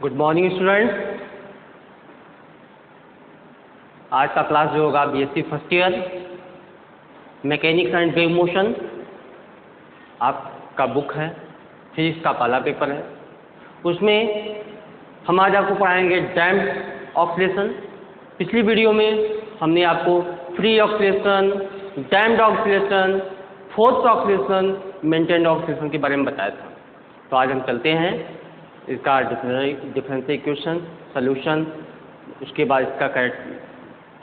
Good morning student. आज का class जो होगा BSc first year mechanics and wave motion, आपका बुक है, फिजिक्स का पहला पेपर है। उसमें हम आज आपको पढ़ाएंगे डैम्प्ड ऑक्सीलेशन। पिछली वीडियो में हमने आपको free oscillation, damped oscillation, forced oscillation, maintained oscillation के बारे में बताया था। तो आज हम चलते हैं इसका डिफरेंशियल इक्वेशन सॉल्यूशन, उसके बाद इसका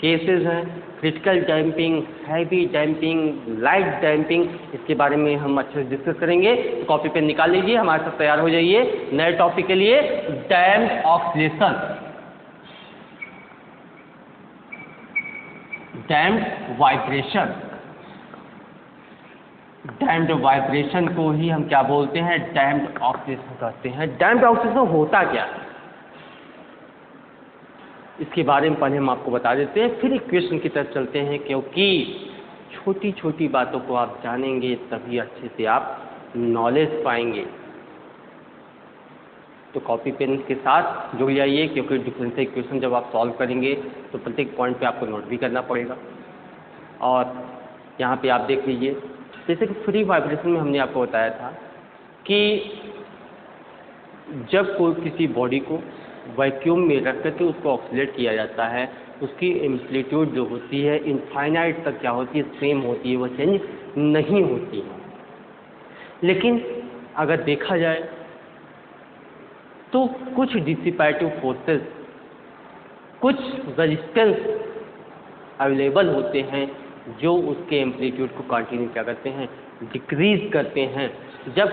केसेस हैं, critical damping, heavy damping, light damping, इसके बारे में हम अच्छे से डिस्कस करेंगे। तो कॉपी पेन निकाल लीजिए, हमारे साथ तैयार हो जाइए नए टॉपिक के लिए। Damped oscillation, damped vibration. Damped vibration को ही हम क्या बोलते हैं? डैम्प्ड ऑक्सीलेशन कहते हैं। डैम्प्ड ऑक्सीलेशन होता क्या है, इसके बारे में पहले हम आपको बता देते हैं, फिर इक्वेशन की तरफ चलते हैं, क्योंकि छोटी छोटी बातों को आप जानेंगे तभी अच्छे से आप नॉलेज पाएंगे। तो कॉपी पेन के साथ जुड़ जाइए, क्योंकि डिफरेंशियल इक्वेशन जब आप सॉल्व करेंगे तो प्रत्येक पॉइंट पे आपको नोट भी करना पड़ेगा। और यहाँ पे आप देख लीजिए, जैसे कि फ्री वाइब्रेशन में हमने आपको बताया था कि जब कोई किसी बॉडी को वैक्यूम में रख करके उसको ऑक्सीलेट किया जाता है, उसकी एम्पलीट्यूड जो होती है इनफाइनाइट तक क्या होती है? सेम होती है, वो चेंज नहीं होती है। लेकिन अगर देखा जाए तो कुछ डिसिपेटिव फोर्सेस, कुछ रेजिस्टेंस अवेलेबल होते हैं जो उसके एम्पलीट्यूड को कंटिन्यू क्या करते हैं? डिक्रीज करते हैं। जब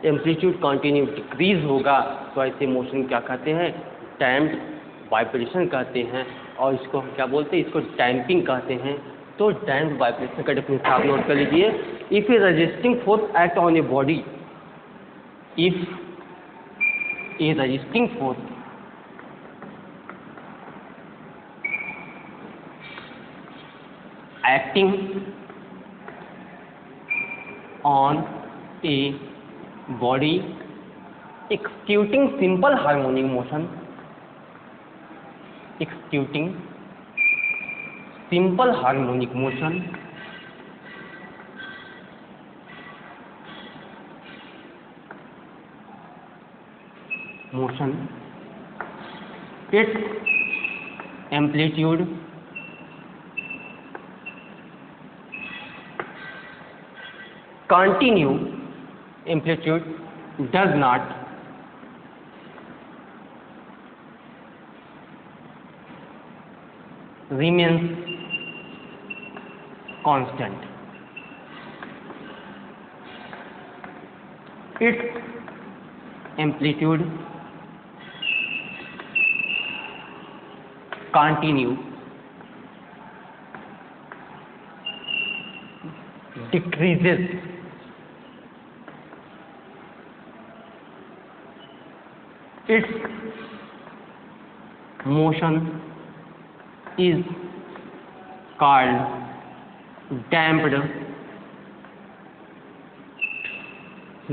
एम्पलीट्यूड कंटिन्यू डिक्रीज होगा तो ऐसे मोशन क्या कहते हैं? डैम्प्ड वाइब्रेशन कहते हैं। और इसको हम क्या बोलते हैं? इसको डैम्पिंग कहते हैं। तो डैम्प्ड वाइब्रेशन का डेफिनेशन आप नोट कर लीजिए। If A resisting force act on a body, if A resisting force acting on a body executing simple harmonic motion, executing simple harmonic motion, its amplitude continue, amplitude does not remains constant. Its amplitude continue decreases. Its motion is called damped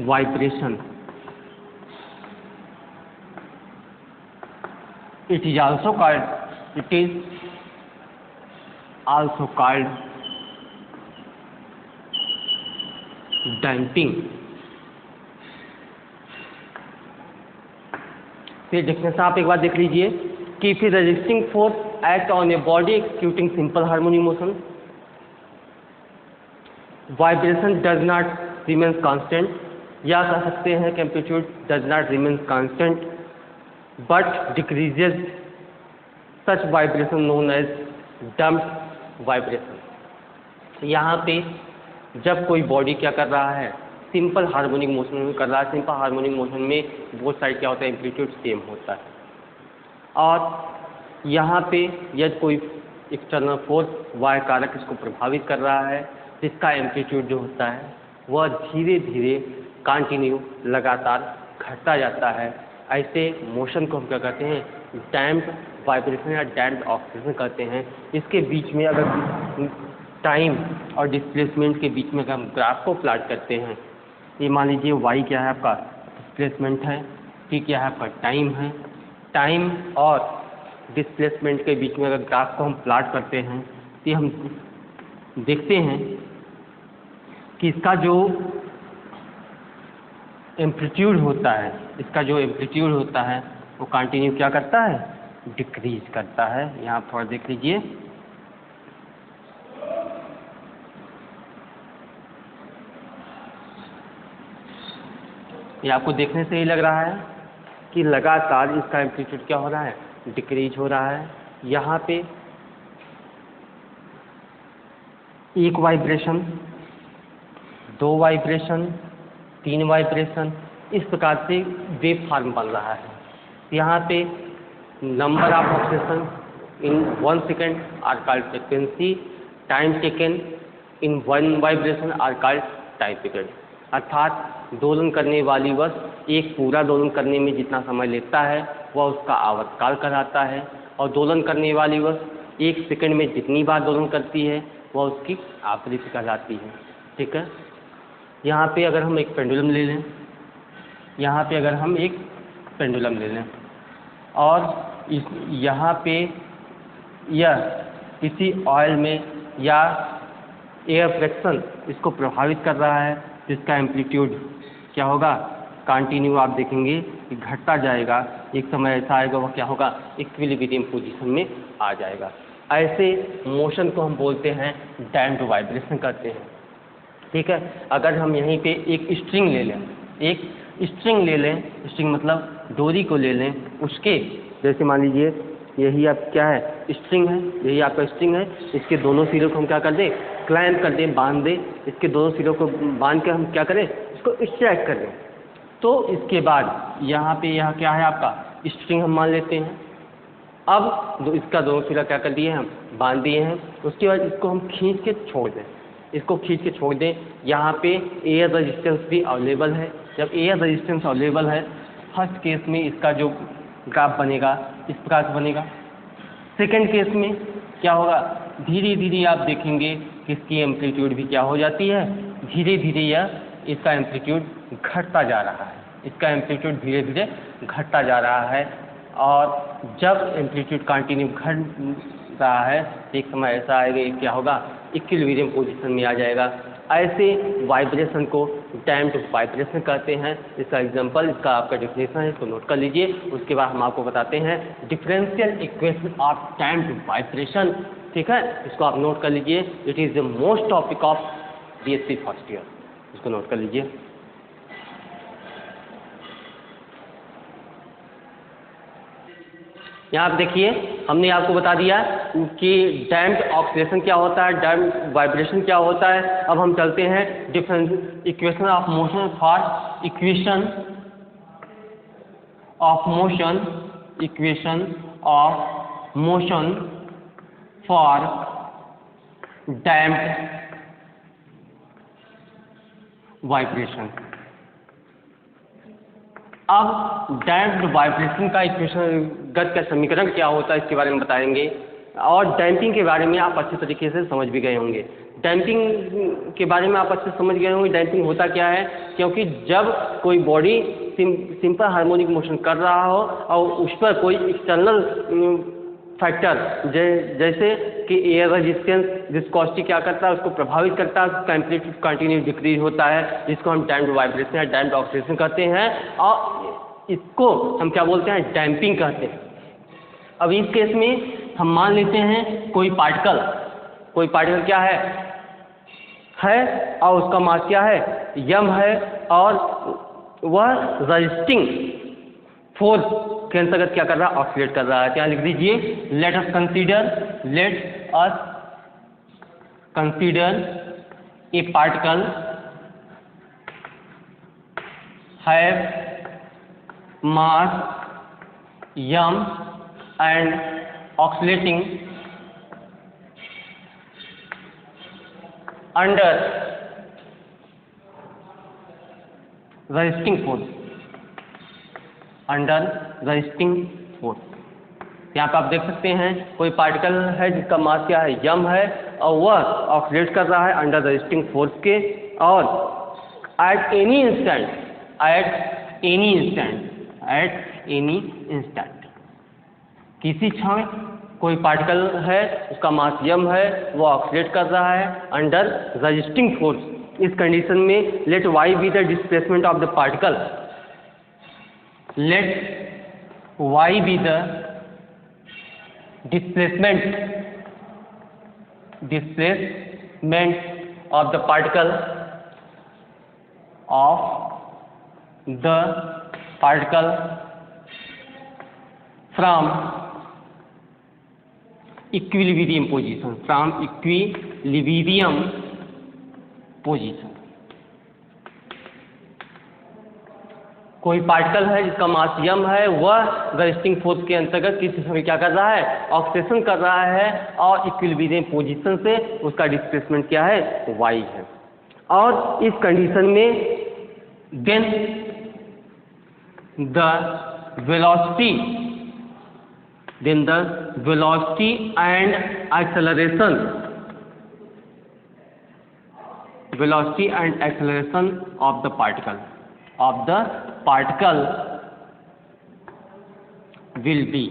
vibration. It is also called damping. फिर definition आप एक बार देख लीजिए कि फिर resisting force act on a body executing simple harmonic motion, vibration does not remains constant, या कह सकते हैं कि amplitude does not remains constant but decreases, such vibration known as damped vibration. यहाँ पे जब कोई बॉडी क्या कर रहा है? सिंपल हार्मोनिक मोशन में कर रहा है। सिंपल हार्मोनिक मोशन में बोथ साइड क्या होता है? एम्पलीट्यूड सेम होता है। और यहाँ पे यदि कोई एक्सटर्नल फोर्स वाय कारक इसको प्रभावित कर रहा है, जिसका एम्पलीट्यूड जो होता है वह धीरे धीरे कंटिन्यू लगातार घटता जाता है। ऐसे मोशन को हम क्या कहते हैं? डैम्प्ड वाइब्रेशन या डैम्प्ड ऑक्सीलेशन कहते हैं। इसके बीच में अगर टाइम और डिस्प्लेसमेंट के बीच में अगर हम ग्राफ को प्लॉट करते हैं, ये मान लीजिए y क्या है? आपका डिस्प्लेसमेंट है, टी क्या है आपका टाइम है। टाइम और डिस्प्लेसमेंट के बीच में अगर ग्राफ को हम प्लॉट करते हैं तो हम देखते हैं कि इसका जो एम्पलीट्यूड होता है, इसका जो एम्पलीट्यूड होता है वो कंटिन्यू क्या करता है, डिक्रीज करता है। यहाँ थोड़ा देख लीजिए, ये आपको देखने से ही लग रहा है कि लगातार इसका एम्पलीट्यूड क्या हो रहा है, डिक्रीज हो रहा है। यहाँ पे एक वाइब्रेशन, 2 वाइब्रेशन, 3 वाइब्रेशन, इस प्रकार से वेव फॉर्म बन रहा है। यहाँ पे number of oscillation in 1 second are called frequency, time taken in 1 vibration are called time period. अर्थात दोलन करने वाली वस्तु एक पूरा दोलन करने में जितना समय लेता है वह उसका आवर्तकाल कहलाता है, और दोलन करने वाली वस्तु 1 सेकंड में जितनी बार दोलन करती है वह उसकी आवृत्ति कहलाती है। ठीक है, यहाँ पे अगर हम एक पेंडुलम ले लें, यहाँ पे अगर हम एक पेंडुलम ले लें और यहाँ पे यह किसी ऑयल में या एयर फ्रिक्शन इसको प्रभावित कर रहा है, जिसका एम्पलीट्यूड क्या होगा, कंटिन्यू आप देखेंगे कि घटता जाएगा। एक समय ऐसा आएगा वह क्या होगा, इक्विलिब्रियम पोजीशन में आ जाएगा। ऐसे मोशन को हम बोलते हैं डैम्प्ड वाइब्रेशन कहते हैं। ठीक है, अगर हम यहीं पे एक स्ट्रिंग ले लें, एक स्ट्रिंग ले लें, स्ट्रिंग मतलब डोरी को ले लें, उसके जैसे मान लीजिए यही आप क्या है, स्ट्रिंग है, यही आपका स्ट्रिंग है, इसके दोनों सिरों को हम क्या कर दें, क्लैंप कर दें, बांध दें, इसके दोनों सिरों को बांध के हम क्या करें, इसको स्ट्रैक कर दें। तो इसके बाद यहाँ पे यह क्या है आपका स्ट्रिंग हम मान लेते हैं। अब इसका दोनों सिरा क्या कर दिए हम, बांध दिए हैं। उसके बाद इसको हम खींच के छोड़ दें, इसको खींच के छोड़ दें। यहाँ पे एयर रेजिस्टेंस भी अवेलेबल है। जब एयर रेजिस्टेंस अवेलेबल है, फर्स्ट केस में इसका जो ग्राफ बनेगा इस प्रकार से बनेगा। सेकंड केस में क्या होगा, धीरे धीरे आप देखेंगे कि इसकी एम्पलीट्यूड भी क्या हो जाती है, धीरे धीरे यह इसका एम्पलीट्यूड घटता जा रहा है, इसका एम्पलीट्यूड धीरे धीरे घटता जा रहा है। और जब एम्पलीट्यूड कंटिन्यू घट रहा है, एक समय ऐसा आएगा ये क्या होगा, इक्विलिब्रियम पोजीशन में आ जाएगा। ऐसे वाइब्रेशन को डैम्प्ड वाइब्रेशन कहते हैं। इसका एग्जांपल, इसका आपका डेफिनेशन है, इसको नोट कर लीजिए। उसके बाद हम आपको बताते हैं differential equation of damped vibration. ठीक है, इसको आप नोट कर लीजिए। It is the most topic of BSc first year, इसको नोट कर लीजिए। यहाँ आप देखिए, हमने आपको बता दिया कि डैम्प्ड ऑक्सीलेशन क्या होता है, डैम्प्ड वाइब्रेशन क्या होता है। अब हम चलते हैं different equation of motion for equation of motion for damped vibration. अब डैम्प्ड वाइब्रेशन का इक्वेशन गत का समीकरण क्या होता है इसके बारे में बताएंगे, और डैम्पिंग के बारे में आप अच्छे तरीके से समझ भी गए होंगे। डैम्पिंग के बारे में आप अच्छे समझ गए होंगे डैम्पिंग होता क्या है, क्योंकि जब कोई बॉडी सिंपल हार्मोनिक मोशन कर रहा हो और उस पर कोई एक्सटर्नल फैक्टर जैसे कि एयर रेजिस्टेंस, विस्कोसिटी क्या करता है, उसको प्रभावित करता है, उसका एम्पलीट्यूड कंटिन्यू डिक्रीज होता है, जिसको हम डैम्प्ड वाइब्रेशन या डैम्प्ड ऑक्सीलेशन कहते हैं, और इसको हम क्या बोलते हैं, डैम्पिंग कहते हैं। अब इस केस में हम मान लेते हैं कोई पार्टिकल क्या है और उसका मास क्या है, यम है, और वह रजिस्टिंग फोर्स के अंतर्गत क्या कर रहा है, ऑक्सीलेट कर रहा है। क्या लिख दीजिए, let us consider a particle have mass m and oscillating under resisting force, under resisting force. यहाँ पे आप देख सकते हैं कोई पार्टिकल है जिसका मास क्या है, यम है, और वह ऑक्सीलेट कर रहा है अंडर रेजिस्टिंग फोर्स के, और at any instant at any instant. किसी क्षण कोई पार्टिकल है, उसका मास m है, वो ऑक्सीलेट कर रहा है अंडर रेजिस्टिंग फोर्स। इस कंडीशन में let y be the displacement of the particle, let y be the displacement of the particle from equilibrium position। कोई पार्टिकल है जिसका मास m है, वह रेजिस्टिंग फोर्स के अंतर्गत किसी समय क्या कर रहा है, ऑक्सीडेशन कर रहा है, और इक्विलिब्रियम पोजीशन से उसका डिस्प्लेसमेंट क्या है, y है। और इस कंडीशन में then the velocity and acceleration of the particle will be.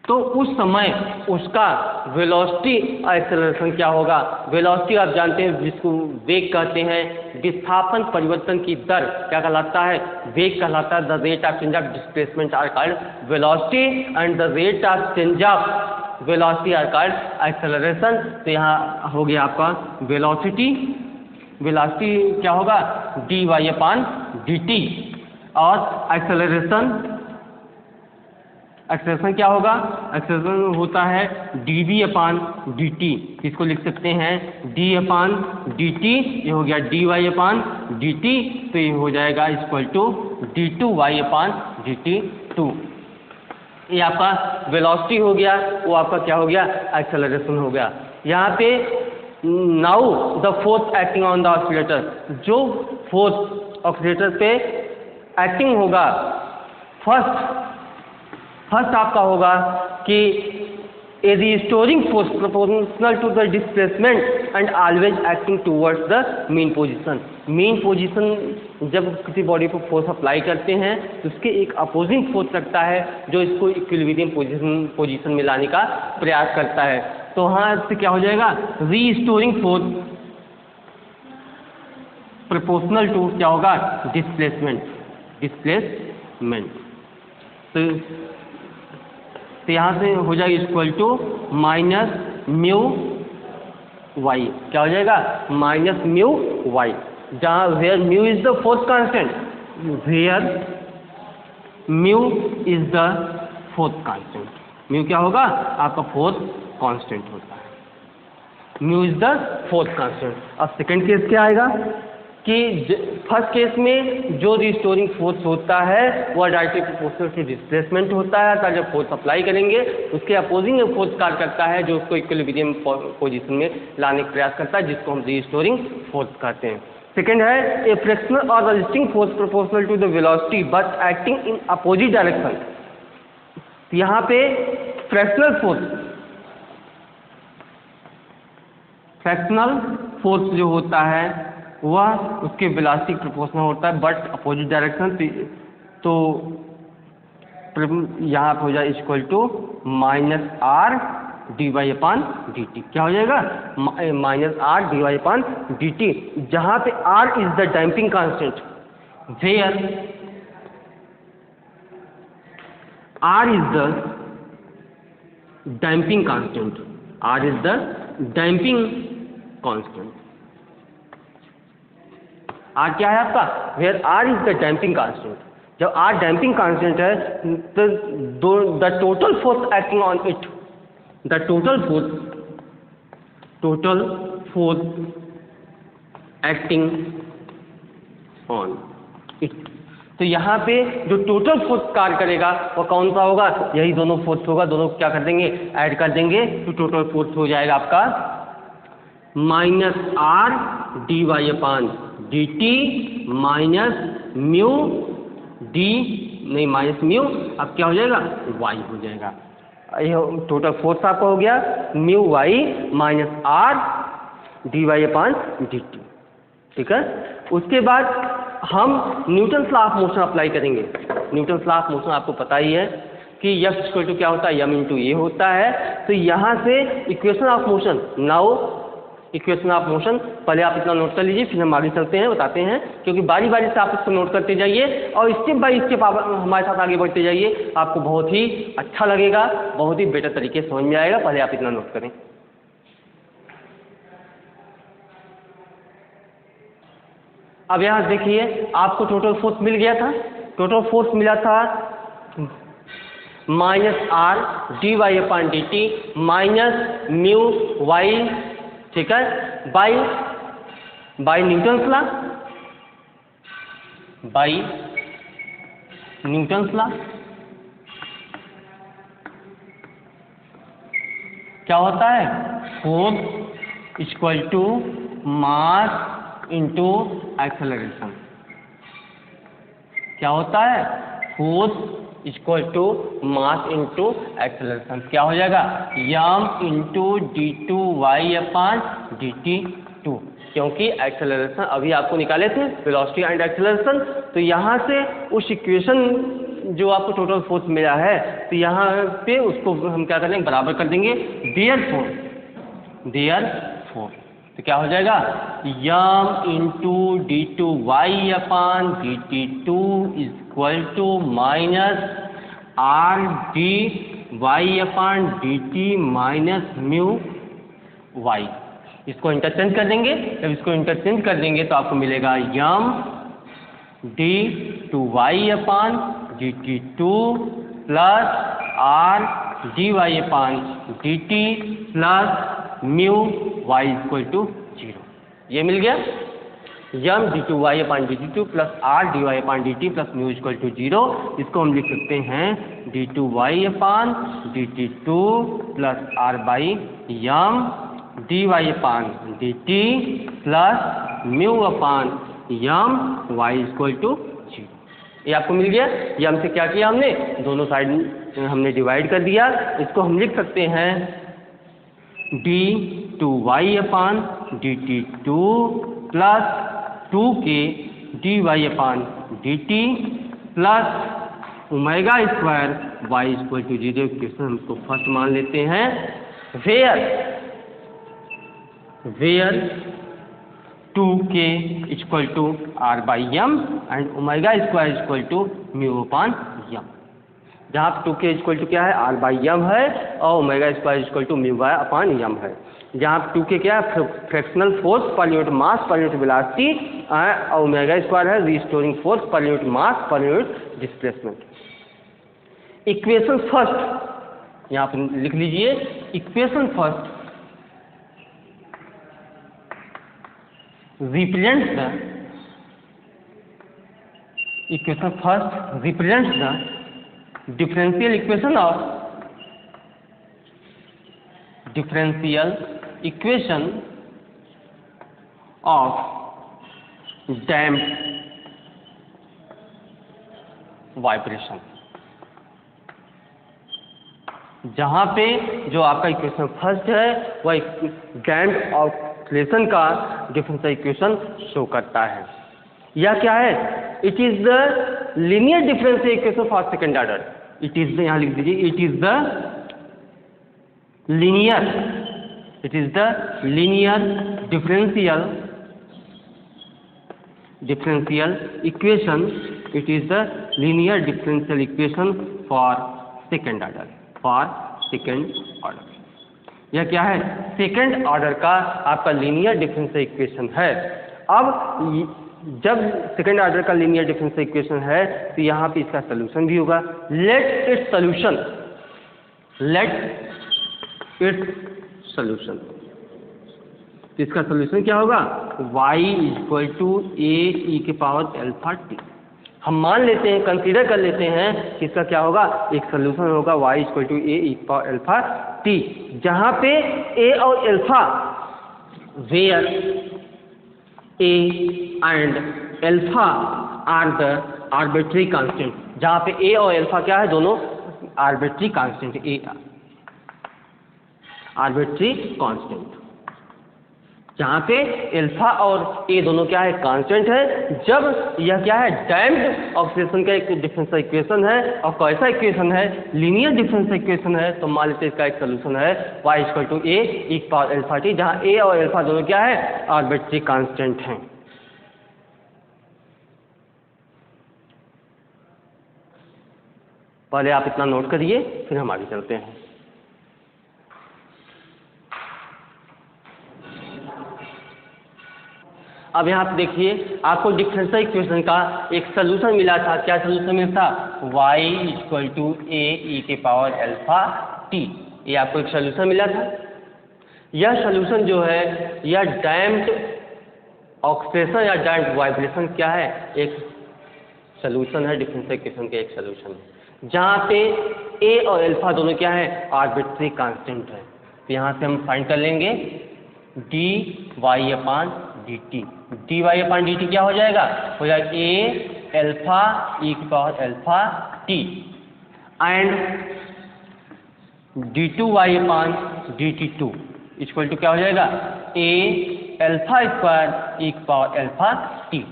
तो उस समय उसका वेलोसिटी एक्सेलरेशन क्या होगा। वेलोसिटी आप जानते हैं जिसको वेग कहते हैं, विस्थापन परिवर्तन की दर क्या कहलाता है, वेग कहलाता है। The rate of change of displacement are called velocity and the rate of change of velocity are called acceleration. तो यहाँ हो गया आपका वेलोसिटी क्या होगा, dy/dt, और एक्सेलरेशन क्या होगा, एक्सेलरेशन होता है dv/dt। इसको लिख सकते हैं d/dt, ये हो गया dy/dt, तो ये हो जाएगा इक्वल टू d2y/dt2। ये आपका वेलोसिटी हो गया, वो आपका क्या हो गया, एक्सेलरेशन हो गया। यहाँ पे now the force acting on the oscillator, जो फोर्स ऑसिलेटर पे एक्टिंग होगा, फर्स्ट आपका होगा कि a restoring force proportional to the displacement and always acting towards the mean position. Mean position जब किसी बॉडी को फोर्स अप्लाई करते हैं तो उसके एक अपोजिंग फोर्स लगता है जो इसको इक्विलिब्रियम पोजीशन में लाने का प्रयास करता है। तो हाँ इससे क्या हो जाएगा, रीस्टोरिंग फोर्स प्रोपोर्शनल टू क्या होगा, डिस्प्लेसमेंट। तो यहाँ से हो जाएगा equal to minus mu y. क्या हो जाएगा, माइनस म्यू वाई, जहाँ where mu is the force constant, where mu is the force constant. Mu क्या होगा, आपका फोर्स कांस्टेंट होता है, mu is the force constant. अब सेकंड केस क्या आएगा कि फर्स्ट केस में जो रिस्टोरिंग फोर्स होता है वह डायरेक्टली प्रोपोर्शनल टू डिस्प्लेसमेंट होता है, अर्थात जब फोर्स अप्लाई करेंगे उसके अपोजिंग फोर्स कार्य करता है जो उसको इक्विलिब्रियम पोजीशन में लाने का प्रयास करता है, जिसको हम रिस्टोरिंग फोर्स कहते हैं। सेकेंड है ए फ्रिक्शनल और resisting force proportional to the velocity but acting in opposite direction. यहाँ पे फ्रिक्शनल फोर्स जो होता है वह उसके वेलोसिटी प्रोपोर्शनल होता है बट अपोजिट डायरेक्शन। तो यहाँ पे हो जाए equal to minus r dy/dt। क्या हो जाएगा, माइनस आर dy/dt, जहाँ पे r is the damping constant, where r is the damping constant, r is the damping constant. R क्या है आपका, where r is the damping constant. जब r damping constant है तो the total force acting on it, the total force acting on it. तो यहाँ पे जो टोटल फोर्स कार्य करेगा वो कौन सा होगा, यही दोनों फोर्स होगा, दोनों क्या कर देंगे, ऐड कर देंगे, तो टोटल फोर्स हो जाएगा आपका minus r dy/dt minus mu minus mu, अब क्या हो जाएगा, y हो जाएगा। यह टोटल फोर्स आपका हो गया mu Y minus r dy/dt। ठीक है, उसके बाद हम Newton's law of motion apply करेंगे। न्यूटन्स लॉ ऑफ मोशन आपको पता ही है कि F इक्वल टू क्या होता है, m इंटू ए होता है। तो यहाँ से equation of motion, now equation of motion, पहले आप इतना नोट कर लीजिए, फिर हम आगे चलते हैं, बताते हैं, क्योंकि बारी बारी से आप इसको नोट करते जाइए और स्टेप बाय स्टेप आप हमारे साथ आगे बढ़ते जाइए, आपको बहुत ही अच्छा लगेगा, बहुत ही बेटर तरीके से समझ में आएगा। पहले आप इतना नोट करें। अब यहाँ देखिए, आपको टोटल फोर्स मिल गया था, टोटल फोर्स मिला था -r dy/dt -μy, ठीक है, by Newton's law, by Newton's law क्या होता है, force equal to mass into acceleration. क्या होता है, force equal to mass into acceleration. क्या हो जाएगा, m इंटू d2y/dt2, क्योंकि एक्सेलरेशन अभी आपको निकाले थे, वेलोसिटी एंड एक्सेलरेशन। तो यहाँ से उस इक्वेशन जो आपको टोटल फोर्स मिला है, तो यहाँ पे उसको हम क्या करेंगे, बराबर कर देंगे देयरफॉर। तो क्या हो जाएगा, m into d2y/dt2 equal to minus r dy/dt minus μy। इसको इंटरचेंज कर देंगे, जब इसको इंटरचेंज कर देंगे तो आपको मिलेगा m d2y/dt2 plus r dy/dt plus μy equal to 0। ये मिल गया, m d2y/dt2 plus r dy/dt plus μ equal to 0। इसको हम लिख सकते हैं d2y/dt2 plus r by m dy/dt plus μ/m y equal to 0। ये आपको मिल गया। ये हमसे क्या किया, हमने दोनों साइड हमने डिवाइड कर दिया। इसको हम लिख सकते हैं d2y/dt2 plus 2k dy/dt plus omega square y equal to 0। Question हम इसको फर्स्ट मान लेते हैं, where 2k equal to r by m and omega square equal to μ/m। जहाँ 2k इक्वल टू क्या है, r बाई m है, और omega square equal to μ/m है। जहाँ 2k क्या है, fractional force per unit mass per unit velocity, और ओमेगा स्क्वायर है restoring force per unit mass per unit displacement. Equation first यहाँ पर लिख लीजिए, equation first represents the equation first represents the differential equation of damped vibration। जहाँ पे जो आपका इक्वेशन फर्स्ट है वह डैम्प्ड ऑसिलेशन का डिफरेंशियल इक्वेशन शो करता है। यह क्या है, it is the linear differential equation for second order. It is, यहाँ लिख दीजिए, it is the linear differential equation, it is the linear differential equation for second order. यह क्या है, सेकंड ऑर्डर का आपका लीनियर डिफरेंशियल इक्वेशन है। अब जब सेकंड ऑर्डर का लीनियर डिफरेंशियल इक्वेशन है तो यहाँ पे इसका सलूशन भी होगा। Let its solution. तो इसका सलूशन क्या होगा, y इक्वल टू a⁴t। हम मान लेते हैं, कंसीडर कर लेते हैं कि इसका क्या होगा, एक सोल्यूशन होगा y इक्वल टू a⁴t, जहाँ पे a और alpha, where a and alpha are the arbitrary constant. जहाँ पे a और अल्फा क्या है, दोनों आर्बिट्री कांस्टेंट, आर्बिट्री कांस्टेंट। जहाँ पे अल्फा और ए दोनों क्या है, कांस्टेंट है। जब यह क्या है, डैम्प्ड ऑक्सीडेशन का एक डिफरेंशियल इक्वेशन है, और कैसा इक्वेशन है, लीनियर डिफरेंशियल इक्वेशन है, तो मान लेते हैं इसका एक सोल्यूशन है y = a e power alpha T, जहाँ a और अल्फा दोनों क्या है, आर्बिट्रेरी कांस्टेंट हैं। पहले आप इतना नोट करिए, फिर हम आगे चलते हैं। अब यहाँ पे देखिए, आपको डिफरेंशियल इक्वेशन का एक सोल्यूशन मिला था। क्या सोल्यूशन मिला था, y = a e के पावर अल्फा टी, ये आपको एक सोल्यूशन मिला था। यह सोल्यूशन जो है, यह डैम्प्ड ऑक्सीडेशन या डैम्प्ड वाइब्रेशन क्या है, एक सोल्यूशन है, डिफरेंशियल इक्वेशन का एक सोल्यूशन है, जहाँ पे a और अल्फा दोनों क्या है, आर्बिट्रेरी कांस्टेंट है। तो यहाँ से हम फाइंड कर लेंगे dy/dt। dy/dt क्या हो जाएगा, a अल्फा e की power alpha t, and d2y/dt2 equal to क्या हो जाएगा, a अल्फा स्क्वायर e की पावर अल्फा टी।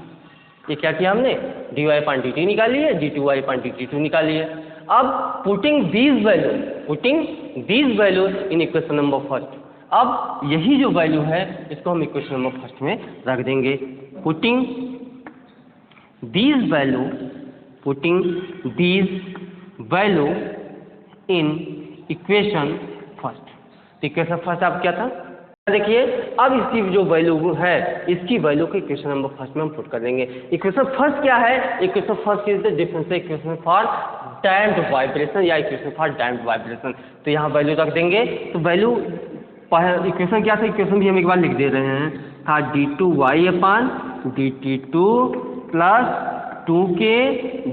ये क्या किया हमने, dy/dt निकाली है, d2y/dt2 निकाली है। अब putting these value in equation number first, अब यही जो वैल्यू है इसको हम इक्वेशन नंबर फर्स्ट में रख देंगे। Putting these value in equation first. Equation first आप क्या था, देखिए, अब इसकी जो वैल्यू है, इसकी वैल्यू को इक्वेशन नंबर फर्स्ट में हम पुट कर देंगे। इक्वेशन फर्स्ट क्या है, equation first is the differential equation for damped vibration या इक्वेशन फॉर डैम्प्ड वाइब्रेशन। तो यहाँ वैल्यू रख देंगे। तो वैल्यू इक्वेशन क्या था, इक्वेशन भी हम एक बार लिख दे रहे हैं, था d2y/dt2 plus 2k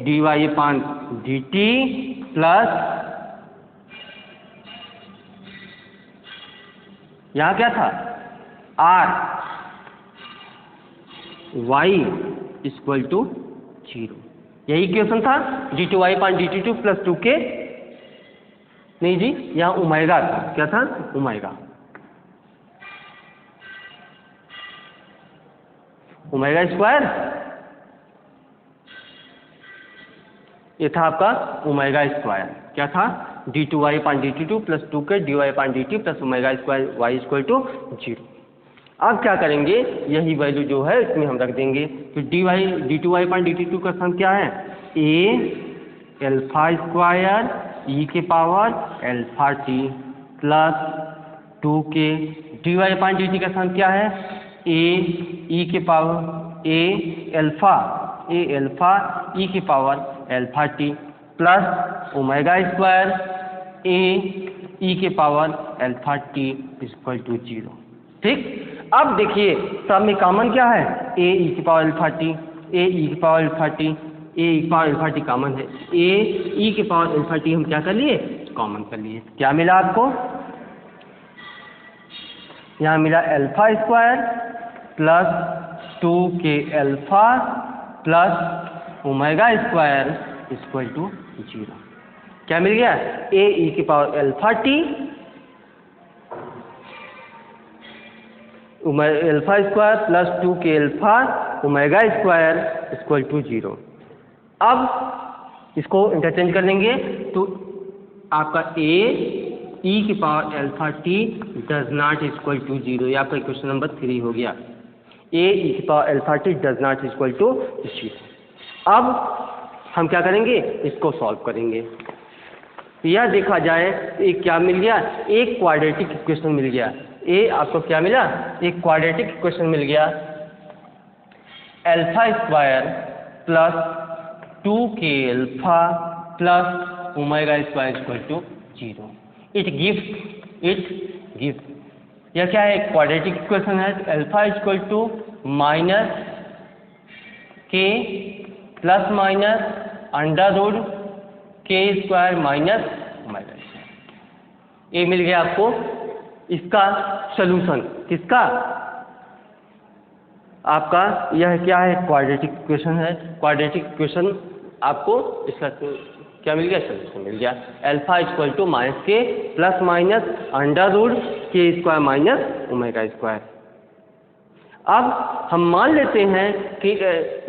dy/dt plus यहाँ क्या था, r y = 0। यही इक्वेशन था, d2y/dt2 प्लस 2k, नहीं जी, यहाँ ओमेगा था, क्या था, ओमेगा स्क्वायर, ये था आपका ओमेगा स्क्वायर। क्या था, d2y/dt2 plus 2k dy/dt plus omega square y = 0। अब क्या करेंगे, यही वैल्यू जो है इसमें हम रख देंगे। तो d2y/dt2 का सम क्या है, a अल्फा स्क्वायर e के power alpha T plus 2k dy/dt का सम क्या है, a अल्फा e के power alpha T plus omega square a e के पावर अल्फा टी = 0। ठीक, अब देखिए सब में कॉमन क्या है, a e की power alpha T, a e की power alpha T, a e की पावर अल्फा टी कॉमन है, a e की पावर अल्फा टी हम क्या कर लिए, कॉमन कर लिए। क्या मिला आपको, यहाँ मिला alpha square plus 2k alpha plus omega square = 0। क्या मिल गया, a e की power alpha T alpha square plus 2k alpha omega square = 0। अब इसको इंटरचेंज कर लेंगे, तो आपका a e की power alpha T does not = 0, ये आपका क्वेश्चन नंबर 3 हो गया। a e की power alpha T does not = 0। अब हम क्या करेंगे, इसको सॉल्व करेंगे। यह देखा जाए, एक क्या मिल गया, एक क्वाड्रेटिक इक्वेशन मिल गया। आपको क्या मिला, एक क्वाड्रेटिक इक्वेशन मिल गया, alpha square plus 2k alpha plus omega square = 0। It gives, यह क्या है, क्वाड्रेटिक इक्वेशन है। Alpha = minus k plus minus √k² minus omega. ये मिल गया आपको इसका सॉल्यूशन। किसका, आपका यह क्या है, क्वाड्रेटिक इक्वेशन है। क्वाड्रेटिक इक्वेशन आपको इसका क्या मिल गया, सॉल्यूशन मिल गया। Alpha = -k plus minus √k² minus omega square. अब हम मान लेते हैं कि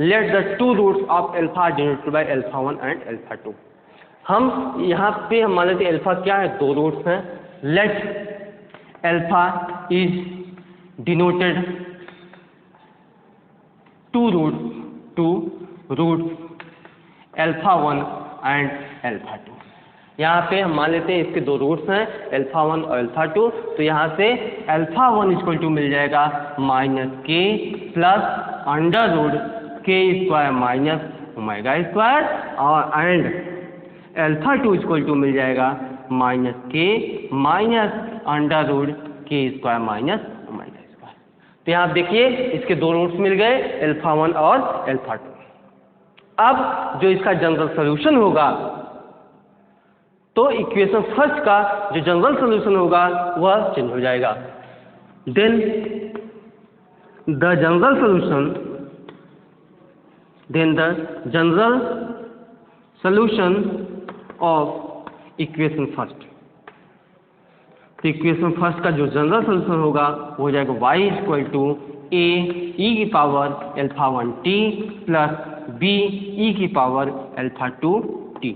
let the two roots of alpha denoted by alpha 1 and alpha 2। हम यहाँ पे हम मान लेते हैं अल्फा क्या है, 2 रूट्स हैं। Let alpha is denoted two roots alpha 1 and alpha 2। यहाँ पे हम मान लेते हैं इसके 2 रूट्स हैं, अल्फा 1 और अल्फा 2। तो यहाँ से अल्फा 1 इक्वल टू मिल जाएगा minus k plus under root k square minus omega square, और एंड अल्फा 2 इक्वल टू मिल जाएगा minus k minus under root k square minus omega square. तो यहाँ देखिए इसके 2 रूट्स मिल गए, अल्फा 1 और अल्फा 2। अब जो इसका जनरल सोल्यूशन होगा, तो इक्वेशन फर्स्ट का जो जनरल सोल्यूशन होगा वह चेंज हो जाएगा। Then the general solution of equation first. तो इक्वेशन फर्स्ट का जो जनरल सोल्यूशन होगा वो हो जाएगा y equal to a e की power alpha 1 t plus b e की पावर अल्फा 2 t।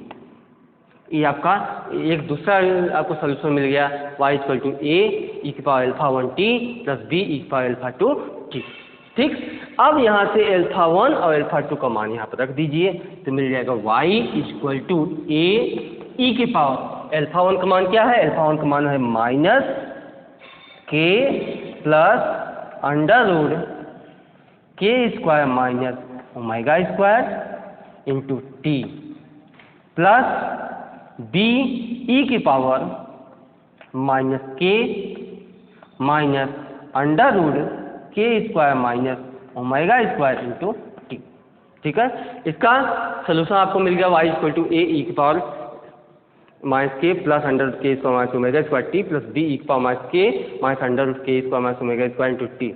ये आपका एक दूसरा आपको सोल्यूशन मिल गया, y equal to a e की power alpha 1 t plus b e की पावर अल्फा 2 t। ठीक, अब यहाँ से अल्फा 1 और अल्फा 2 का मान यहाँ पर रख दीजिए, तो मिल जाएगा y equal to a e की पावर अल्फा 1 का मान क्या है, अल्फा 1 का मान है minus k plus under root k square minus omega square into t plus b e की power minus k minus under root k square minus omega square into t. ठीक है, इसका सोल्यूशन आपको मिल गया y equal to a e की power minus k plus under root k square minus omega square t plus b e की power minus k minus under root k square minus omega square into T.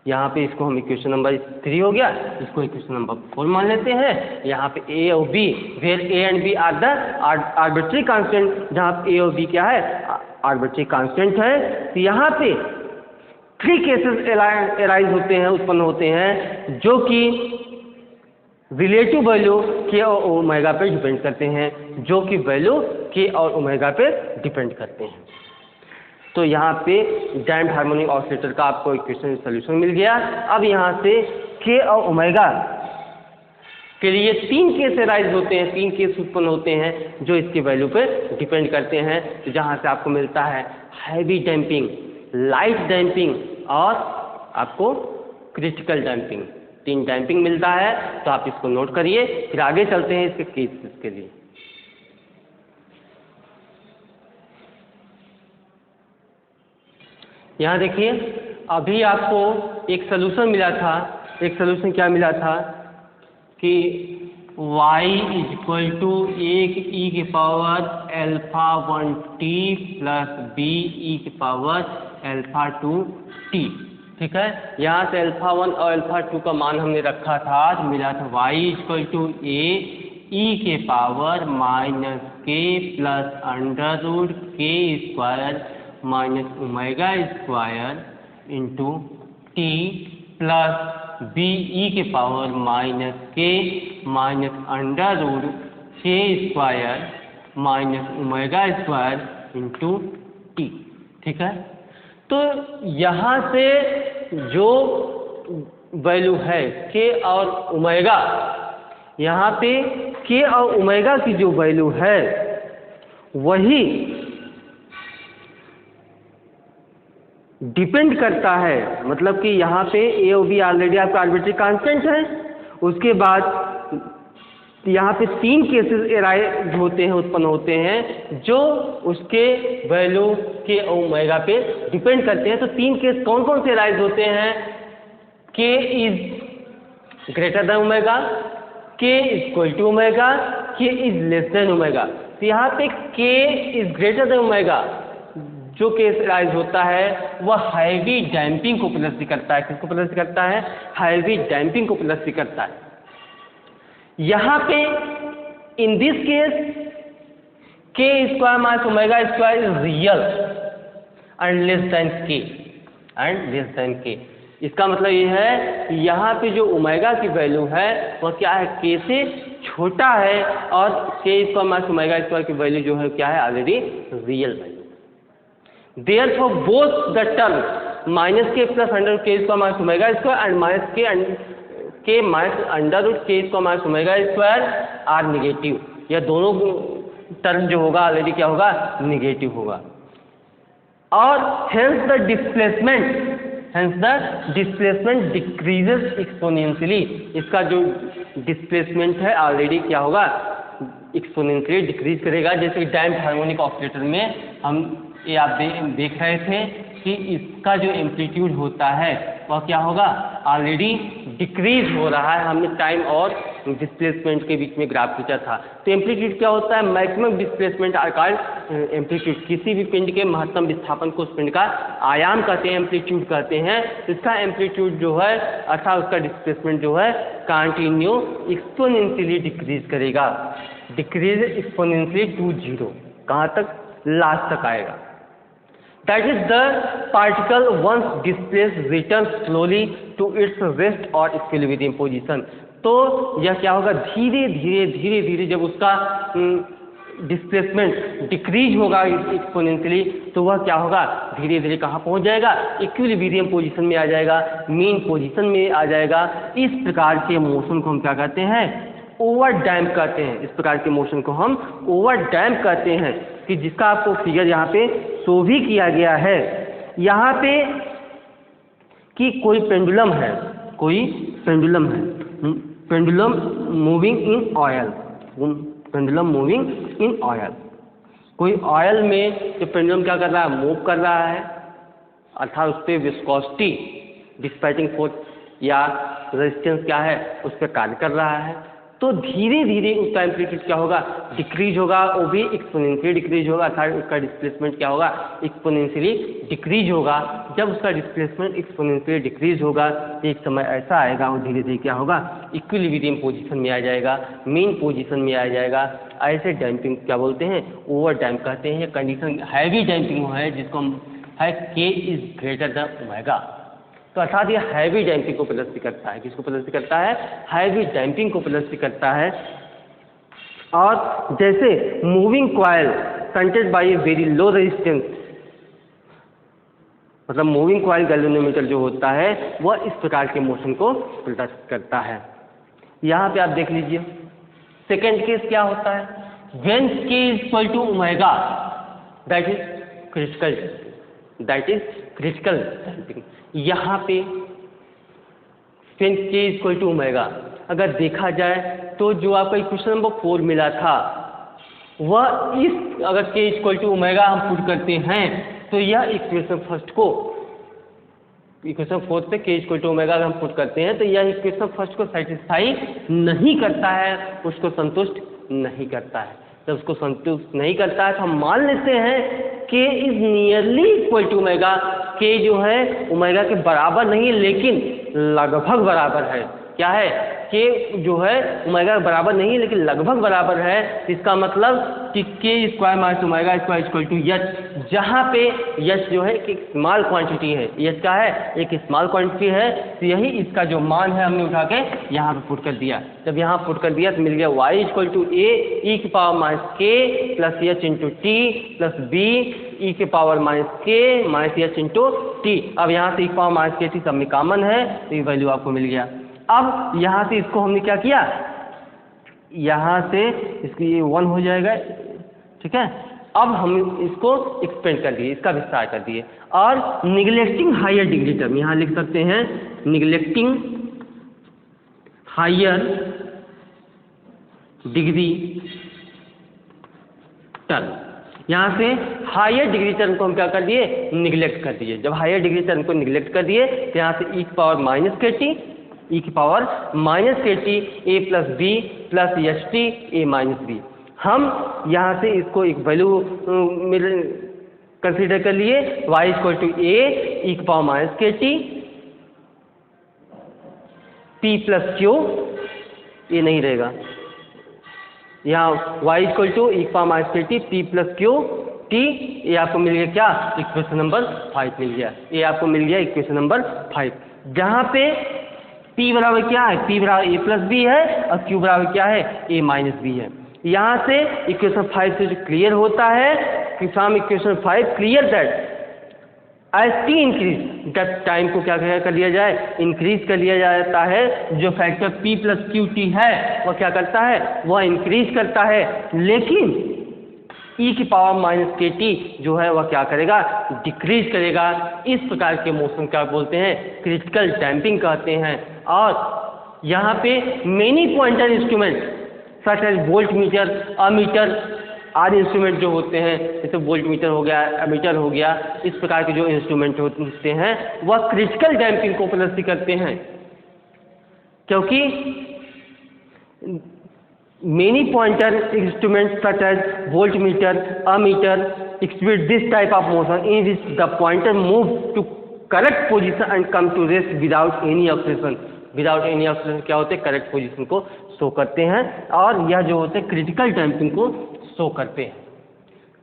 यहाँ पे इसको हम equation number 3 हो गया, इसको equation number 4 मान लेते हैं। यहाँ पे a और b, where a and b are the arbitrary constant, जहाँ a और b क्या है, आर्बिट्री कांस्टेंट है। तो यहाँ पे 3 केसेस एराइज होते हैं, उत्पन्न होते हैं, जो कि रिलेटिव वैल्यू k और ओमेगा पे डिपेंड करते हैं, जो कि वैल्यू k और ओमेगा पे डिपेंड करते हैं। तो यहाँ पे डैम्प्ड हार्मोनिक ऑसिलेटर का आपको इक्वेशन सोल्यूशन मिल गया। अब यहाँ से k और ओमेगा के लिए 3 केस एराइज होते हैं, 3 केस उत्पन्न होते हैं जो इसकी वैल्यू पे डिपेंड करते हैं। तो जहाँ से आपको मिलता है हैवी डैम्पिंग, लाइट डैम्पिंग और आपको क्रिटिकल डैम्पिंग। 3 डैम्पिंग मिलता है, तो आप इसको नोट करिए। फिर आगे चलते हैं इसके केसेस के लिए। यहाँ देखिए अभी आपको एक सोल्यूशन मिला था, एक सोल्यूशन क्या मिला था कि y इक्वल टू 1 e की power alpha 1 t plus b e की पावर अल्फा 2 t। ठीक है, यहाँ से अल्फा 1 और अल्फा 2 का मान हमने रखा था, तो मिला था y equal to a e के power minus k plus under root k square minus omega square into t plus b e के power minus k minus under root k square minus omega square into t. ठीक है, तो यहाँ से जो value है के और ओमेगा, यहाँ पे के और ओमेगा की जो वैल्यू है वही डिपेंड करता है, मतलब कि यहाँ पे ए और बी ऑलरेडी आपका आर्बिट्री कांस्टेंट है। उसके बाद यहाँ पे 3 केसेस एराइज होते हैं, उत्पन्न होते हैं, जो उसके वैल्यू के ओमेगा पे डिपेंड करते हैं। तो 3 केस कौन कौन से एराइज होते हैं, k is greater than omega, के इक्वल टू ओमेगा, के इज लेस देन ओमेगा। तो यहाँ पे के इज ग्रेटर देन ओमेगा जो केस राइज होता है वह हैवी डैम्पिंग को प्रदर्शित करता है। किसको प्रदर्शित करता है, हैवी डैम्पिंग को प्रदर्शित करता है। यहाँ पे इन दिस केस के square minus omega square is real and less than के, इसका मतलब ये है कि यहाँ पे जो ओमेगा की वैल्यू है वह क्या है, के से छोटा है, और k square minus omega square की वैल्यू जो है क्या है, already real value. Therefore both the term minus k plus under root k square minus omega square and minus k minus under root k square minus omega square are negative. यह दोनों term जो होगा already क्या होगा, negative होगा। और hence the displacement decreases exponentially. इसका जो डिस्प्लेसमेंट है ऑलरेडी क्या होगा, एक्सपोनेंशियली डिक्रीज करेगा। जैसे डैम्प्ड हार्मोनिक ऑसिलेटर में हम ये आप देख रहे थे कि इसका जो एम्पलीट्यूड होता है वह क्या होगा, ऑलरेडी डिक्रीज हो रहा है। हमने टाइम और डिस्प्लेसमेंट के बीच में ग्राफ खींचा था। तो एम्पलीट्यूड क्या होता है, मैक्सिमम डिस्प्लेसमेंट आकार एम्पलीट्यूड। किसी भी पिंड के महत्तम विस्थापन को उस पिंड का आयाम कहते हैं, एम्पलीट्यूड कहते हैं। इसका एम्पलीट्यूड जो है अर्थात उसका डिस्प्लेसमेंट जो है कंटिन्यू एक्सपोनेंशियली डिक्रीज करेगा, डिक्रीज एक्सपोनेंशियली टू जीरो। कहाँ तक, लास्ट तक आएगा। That is the particle once displaced returns slowly to its rest or equilibrium position। तो यह क्या होगा, धीरे धीरे जब उसका डिस्प्लेसमेंट डिक्रीज होगा एक्सपोनेंशियली, तो वह क्या होगा, धीरे धीरे कहाँ पहुँच जाएगा, इक्विलिब्रियम पोजीशन में आ जाएगा, मीन पोजीशन में आ जाएगा। इस प्रकार के मोशन को हम क्या कहते हैं, ओवर डैम्प कहते हैं। इस प्रकार के मोशन को हम ओवर डैम्प कहते हैं, कि जिसका आपको फिगर यहाँ पे शो भी किया गया है। यहाँ पे कि कोई पेंडुलम है, pendulum moving in oil, pendulum moving in oil. कोई ऑयल में जो पेंडुलम क्या कर रहा है, मूव कर रहा है, अर्थात उस पर विस्कोसिटी डिस्पैचिंग फोर्स या रेजिस्टेंस क्या है, उस पर कार्य कर रहा है। तो धीरे धीरे उसका एम्पलीट्यूड क्या होगा, डिक्रीज होगा, वो भी एक्सपोनेंशियली डिक्रीज होगा, अर्थात उसका डिस्प्लेसमेंट क्या होगा, एक्सपोनेंशियली डिक्रीज होगा। जब उसका डिस्प्लेसमेंट एक्सपोनेंशियली डिक्रीज होगा, एक समय ऐसा आएगा वो धीरे धीरे क्या होगा, इक्विलिब्रियम पोजीशन में आ जाएगा, मीन पोजीशन में आ जाएगा। ऐसे डैम्पिंग क्या बोलते हैं, ओवर डैम्प कहते हैं। कंडीशन हैवी डैम्पिंग है जिसको हम है के इज ग्रेटर देन ओमेगा। तो अर्थात ये हैवी डैम्पिंग को प्रदर्शित करता है। किसको प्रदर्शित करता है, हैवी डैम्पिंग को प्रदर्शित करता है। और जैसे moving coil contained by a very low resistance, मतलब मूविंग कॉइल गैल्वेनोमीटर जो होता है वह इस प्रकार के मोशन को प्रदर्शित करता है। यहाँ पे आप देख लीजिए सेकेंड केस क्या होता है, when k is equal to omega, that is critical damping. यहाँ पे when k is equal to omega, अगर देखा जाए तो जो आपका इक्वेशन नंबर 4 मिला था वह इस, अगर के इज इक्वल टू ओमेगा हम पुट करते हैं तो यह इक्वेशन फर्स्ट को, इक्वेशन 4 से के इज इक्वल टू ओमेगा अगर हम पुट करते हैं तो यह इक्वेशन फर्स्ट को सेटिस्फाई नहीं करता है, उसको संतुष्ट नहीं करता है। जब उसको संतुष्ट नहीं करता है तो हम मान लेते हैं k is nearly equal to omega. K जो है ओमेगा के बराबर नहीं लेकिन लगभग बराबर है। क्या है, के जो है ओमेगा के बराबर नहीं लेकिन लगभग बराबर है। इसका मतलब कि k square minus omega square equal to h, जहाँ पे एच जो है एक स्मॉल क्वांटिटी है, एच का है एक स्मॉल क्वांटिटी है। तो यही इसका जो मान है हमने उठा के यहाँ पे पुट कर दिया। जब यहाँ पुट कर दिया तो मिल गया y equal to a e की power minus k plus h into t plus b e के power minus k minus h into t. अब यहाँ से e power minus k t सब में कॉमन है तो ये वैल्यू आपको मिल गया। अब यहाँ से इसको हमने क्या किया, यहाँ से इसकी ये 1 हो जाएगा, ठीक है। अब हम इसको एक्सपेंड कर दिए, इसका विस्तार कर दिए। और निगलेक्टिंग हायर डिग्री टर्म, यहाँ लिख सकते हैं निगलेक्टिंग हायर डिग्री टर्म। यहाँ से हायर डिग्री टर्म को हम क्या कर दिए, निगलेक्ट कर दिए। जब हायर डिग्री टर्म को निगलेक्ट कर दिए तो यहाँ से ई की power minus k t, e की power minus k t a plus b plus h t a minus b. हम यहाँ से इसको एक वैल्यू कंसीडर कर लिए, y equal to a e की power minus k T P plus Q, ये नहीं रहेगा यहाँ y इक्वल टू ई की power minus k T P plus Q T. ये आपको मिल गया क्या, इक्वेशन नंबर 5 मिल गया। ये आपको मिल गया इक्वेशन नंबर 5। जहाँ पे P बराबर क्या है, P बराबर A प्लस बी है और Q बराबर क्या है, A माइनस बी है। यहाँ से इक्वेशन 5 से जो क्लियर होता है कि from equation 5 clear that as t increase, जब टाइम को क्या कर लिया जाए, इंक्रीज कर लिया जाता है, जो factor P plus Q T है वह क्या करता है, वह इंक्रीज करता है, लेकिन e की पावर माइनस के टी जो है वह क्या करेगा, डिक्रीज करेगा। इस प्रकार के मोशन क्या बोलते हैं, क्रिटिकल डैम्पिंग कहते हैं। और यहाँ पे many pointer instrument such as volt meter, ammeter आदि इंस्ट्रूमेंट जो होते हैं, जैसे वोल्ट मीटर हो गया, एमीटर हो गया, इस प्रकार के जो इंस्ट्रूमेंट होते हैं वह क्रिटिकल डैम्पिंग को प्रदर्शित करते हैं, क्योंकि many pointer instrument such as volt meter, ammeter exhibit this type of motion in which the pointer moves to correct position and come to rest without any oscillation। Without any oxygen क्या होते हैं, correct position को show करते हैं, और यह जो होते हैं क्रिटिकल डैम्पिंग को शो करते हैं।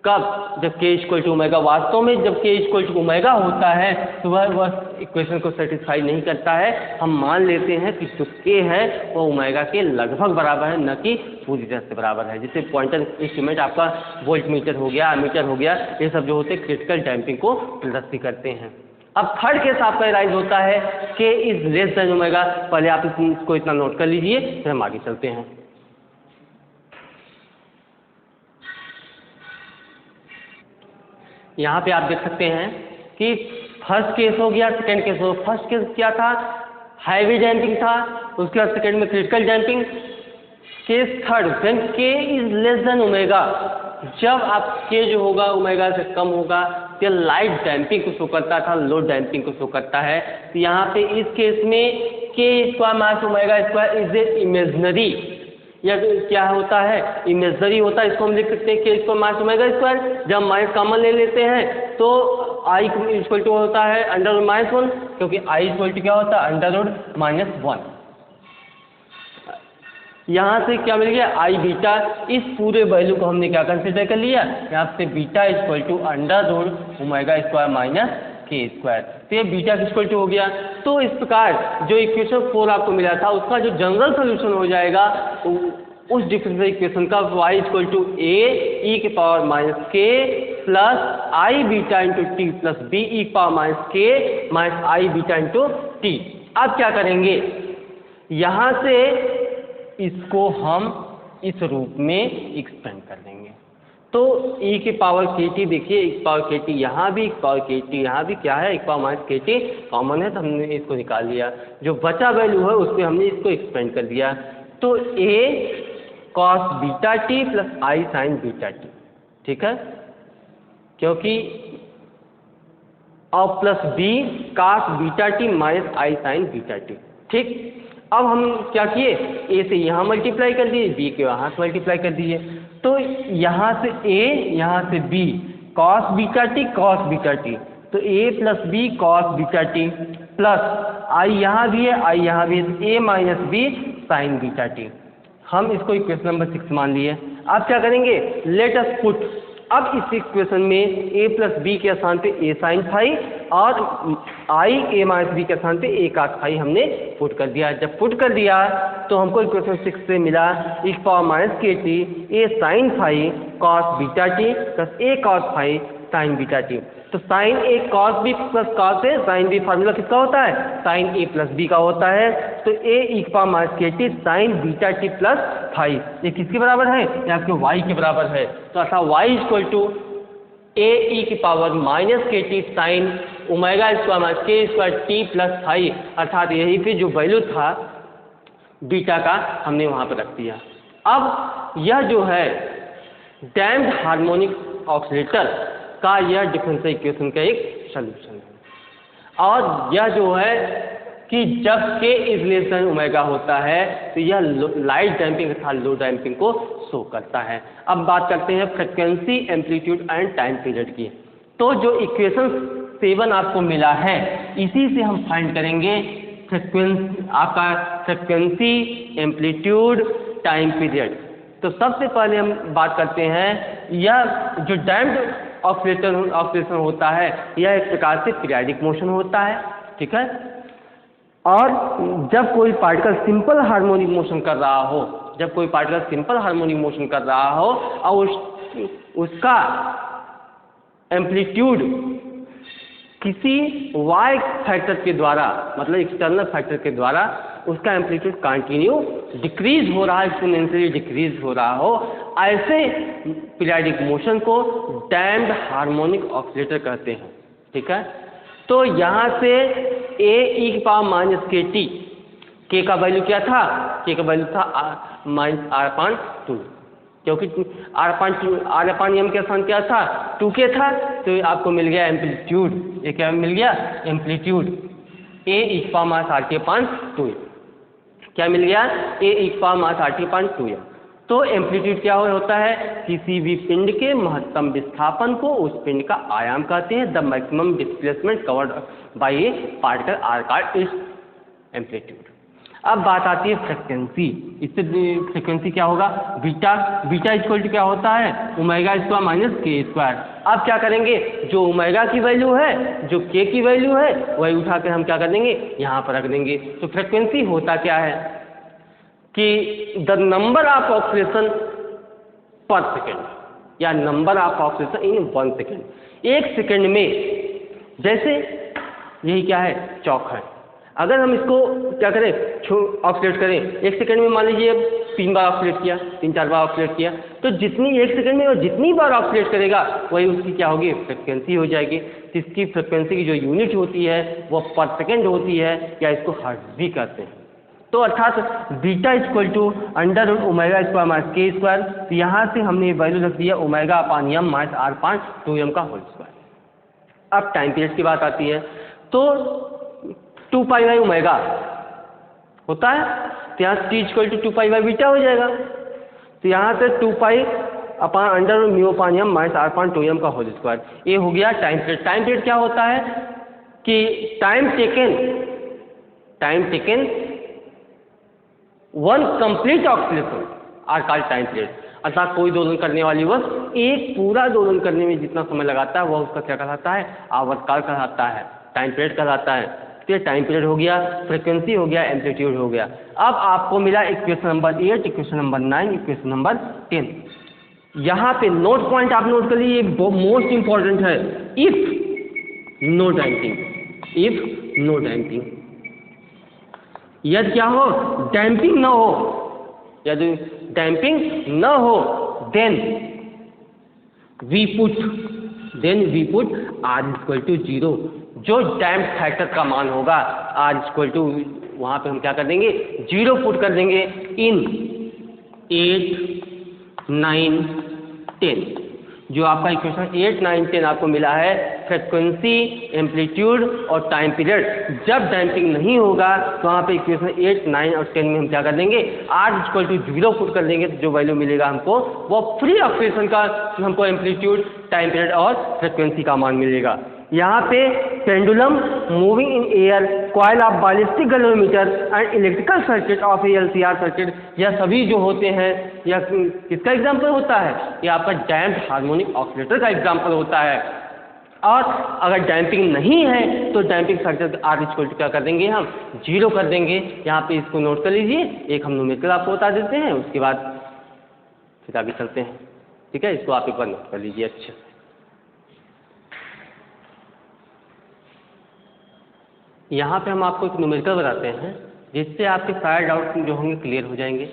कब, जब k इक्वल टू ओमेगा, वास्तव में जब k इक्वल टू ओमेगा होता है तो वह इक्वेशन को सेटिस्फाई नहीं करता है। हम मान लेते हैं कि जो k है वो ओमेगा के लगभग बराबर है, न कि पूरी तरह से बराबर है। जैसे पॉइंटर इंस्ट्रूमेंट आपका वोल्ट मीटर हो गया, एमीटर हो गया, ये सब जो होते हैं क्रिटिकल डैम्पिंग को प्रदर्शित करते हैं। अब थर्ड केस आपका राइज होता है k is less than omega. पहले आप इसको इतना नोट कर लीजिए, फिर हम आगे चलते हैं। यहाँ पे आप देख सकते हैं कि फर्स्ट केस हो गया, सेकेंड केस हो। फर्स्ट केस क्या था, हाईवे डैम्पिंग था, उसके बाद सेकेंड में critical damping. Case third, when k is less than omega, जब आप k जो होगा ओमेगा से कम होगा तो लाइट डैम्पिंग को शो करता था, लो डैम्पिंग को शो करता है। तो यहाँ पे इस केस में k square minus omega square is a imaginary, या क्या होता है, इमेजनरी होता है। इसको हम लिख सकते हैं k square minus omega square. जब माइनस कॉमन ले लेते हैं तो i इक्वल टू होता है अंडर रूट माइनस 1, क्योंकि i इक्वल टू क्या होता है, अंडर रूट माइनस 1। यहाँ से क्या मिल गया, आई बीटा। इस पूरे वैल्यू को हमने क्या कंसिडर कर लिया, यहाँ से beta equal to under root omega square minus k square. तो ये बीटा इक्वल टू हो गया। तो इस प्रकार जो इक्वेशन 4 आपको मिला था उसका जो जनरल सोल्यूशन हो जाएगा उस डिफरेंशियल इक्वेशन का y equal to a e के power minus k plus i beta into t plus b e power minus k minus i beta into t. अब क्या करेंगे, यहाँ से इसको हम इस रूप में एक्सपेंड कर देंगे। तो e की पावर के टी, देखिए e की पावर के टी यहाँ भी, e की पावर के टी यहाँ भी क्या है, e की power minus k T common है तो हमने इसको निकाल लिया। जो बचा वैल्यू है उस पर हमने इसको एक्सपेंड कर दिया। तो a cos beta t plus i sine beta t, ठीक है, क्योंकि और plus b cos beta t minus i sine beta t. ठीक, अब हम क्या किए, a से यहाँ मल्टीप्लाई कर दिए, b के यहाँ से मल्टीप्लाई कर दिए। तो यहाँ से a, यहाँ से b, कॉस बीटा टी, तो a plus b cos beta t plus i यहाँ भी है, i यहाँ भी है, तो a minus b sign beta T. हम इसको इक्वेशन नंबर 6 मान लिए। अब क्या करेंगे, लेट अस पुट, अब इस इक्वेशन में a प्लस बी के स्थान पे a साइन फाई और i a माइनस बी के स्थान पे a काट फाई हमने पुट कर दिया। जब पुट कर दिया तो हमको इक्वेशन 6 से मिला e power minus k t a sine phi cos beta t plus a cos phi sine beta t. तो sine a cos b plus cos a sine b formula किसका होता है, साइन a प्लस बी का होता है। तो a e power minus k t sine beta t plus phi, ये किसके बराबर है, ये आपके y के बराबर है। तो अर्थात y equal to a e की power minus k t sine omega square minus k square t plus phi, अर्थात यही पे जो वैल्यू था बीटा का हमने वहाँ पर रख दिया। अब यह जो है डैम्प्ड हार्मोनिक ऑसिलेटर का यह डिफरेंशियल इक्वेशन का एक सॉल्यूशन है। और यह जो है कि जब k is less than omega होता है तो यह लाइट डैम्पिंग तथा लो डैम्पिंग को शो करता है। अब बात करते हैं frequency, amplitude and time period की। तो जो इक्वेशन 7 आपको मिला है इसी से हम फाइंड करेंगे फ्रिक्वेंसी, आपका फ्रिक्वेंसी, एम्पलीट्यूड, टाइम पीरियड। तो सबसे पहले हम बात करते हैं, यह जो डैम्प्ड ऑसिलेशन होता है यह एक प्रकार से पीरियाडिक मोशन होता है, ठीक है। और जब कोई पार्टिकल सिंपल हार्मोनिक मोशन कर रहा हो, जब कोई पार्टिकल सिंपल हार्मोनिक मोशन कर रहा हो और उसका एम्पलीट्यूड किसी वाई फैक्टर के द्वारा, मतलब एक्सटर्नल फैक्टर के द्वारा उसका एम्पलीट्यूड कंटिन्यू डिक्रीज हो रहा है, एक्सपोनेंशियली डिक्रीज हो रहा हो, ऐसे पीरियोडिक मोशन को डैम्प्ड हार्मोनिक ऑसिलेटर कहते हैं। ठीक है, तो यहाँ से Ae⁻kT, के का वैल्यू क्या था, के का वैल्यू था R/2, क्योंकि R/m का स्थान क्या था, 2k था, तो आपको मिल गया एम्पलीट्यूड, ये क्या मिल गया एम्पलीट्यूड Ae⁻RT/2, क्या मिल गया Ae⁻RT/2। तो एम्पलीट्यूड क्या होता है, किसी भी पिंड के महत्तम विस्थापन को उस पिंड का आयाम कहते हैं। The maximum displacement covered by a particle are called is amplitude. अब बात आती है फ्रिक्वेंसी। इससे फ्रिक्वेंसी क्या होगा, बीटा इक्वल टू क्या होता है, ω² - k²। अब क्या करेंगे, जो ओमेगा की वैल्यू है, जो के की वैल्यू है, वही उठाकर हम क्या कर देंगे, यहाँ पर रख देंगे। तो फ्रिक्वेंसी होता क्या है कि the number of oscillation per second या number of oscillation in 1 second. 1 second में, जैसे यही क्या है, चौक है, अगर हम इसको क्या करें, ऑसिलेट करें 1 सेकेंड में, मान लीजिए 3 बार ऑसिलेट किया, 3-4 बार ऑसिलेट किया, तो जितनी 1 सेकेंड में और जितनी बार ऑसिलेट करेगा वही उसकी क्या होगी, फ्रिक्वेंसी हो जाएगी। तो इसकी फ्रिक्वेंसी की जो यूनिट होती है वो पर सेकेंड होती है, या इसको हर्ट्ज भी कहते हैं। तो अर्थात बीटा इक्वल टू √ω² - k²। तो यहाँ से हमने वैल्यू रख दिया ω/m - R/2m का होल स्क्वायर। अब टाइम पीरियड की बात आती है, तो 2π/ω होता है, तो यहाँ t इक्वल टू 2π/β हो जाएगा। तो यहाँ से 2π/√μm - R/2m का होल स्क्वायर, ये हो गया टाइम पीरियड। टाइम पीरियड क्या होता है कि time taken one complete oscillation are called time period. अर्थात कोई दोलन करने वाली वस्तु एक पूरा दोलन करने में जितना समय लगाता है वह उसका क्या कहलाता है, आवर्तकाल कहलाता है, टाइम पीरियड कहलाता है। तो ये टाइम पीरियड हो गया, फ्रिक्वेंसी हो गया, एम्पलीट्यूड हो गया। अब आपको मिला equation number 8, equation number 9, equation number 10। यहाँ पे नोट पॉइंट आप नोट कर लीजिए, मोस्ट इंपॉर्टेंट है, इफ नो डैम्पिंग, यदि क्या हो, डैम्पिंग न हो, यदि डैम्पिंग न हो, then we put R equal to 0। जो डैम्प फैक्टर का मान होगा R इक्वल टू, वहाँ पे हम क्या कर देंगे, 0 पुट कर देंगे इन 8, 9, 10। जो आपका इक्वेशन 8, 9, 10 आपको मिला है, फ्रिक्वेंसी, एम्पलीट्यूड और टाइम पीरियड। जब डैम्पिंग नहीं होगा तो वहाँ पे इक्वेशन 8, 9 और 10 में हम क्या कर देंगे, R इक्वल टू 0 पुट कर देंगे। तो जो वैल्यू मिलेगा हमको वो फ्री ऑसिलेशन का हमको एम्पलीट्यूड, टाइम पीरियड और फ्रिक्वेंसी का मान मिलेगा। यहाँ पे pendulum, moving in air, coil of ballistic galvanometer and electrical circuit of LCR circuit, यह सभी जो होते हैं, यह किसका एग्जाम्पल होता है, यह आपका डैम्प्ड हार्मोनिक ऑसिलेटर का एग्जाम्पल होता है। और अगर डैम्पिंग नहीं है तो damping factor R equal to क्या कर देंगे, हम 0 कर देंगे। यहाँ पे इसको नोट कर लीजिए, एक हम न्यूमेरिकल आपको बता देते हैं, उसके बाद फिर आगे चलते हैं। ठीक है, इसको आप एक बार नोट कर लीजिए अच्छे से। यहाँ पे हम आपको एक न्यूमेरिकल बताते हैं जिससे आपके सारे डाउट जो होंगे क्लियर हो जाएंगे।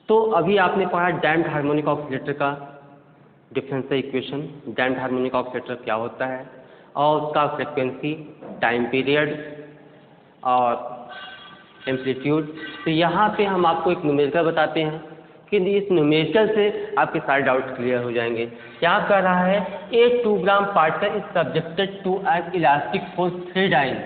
तो अभी आपने पढ़ा डैम्प्ड हार्मोनिक ऑसिलेटर का differential equation, damped harmonic oscillator क्या होता है और उसका फ्रिक्वेंसी, टाइम पीरियड और एम्पलीट्यूड। तो यहाँ पे हम आपको एक न्यूमेरिकल बताते हैं कि इस न्यूमेरिकल से आपके सारे डाउट क्लियर हो जाएंगे। क्या कह रहा है, a 2 gram particle is subjected to an elastic force 3 dynes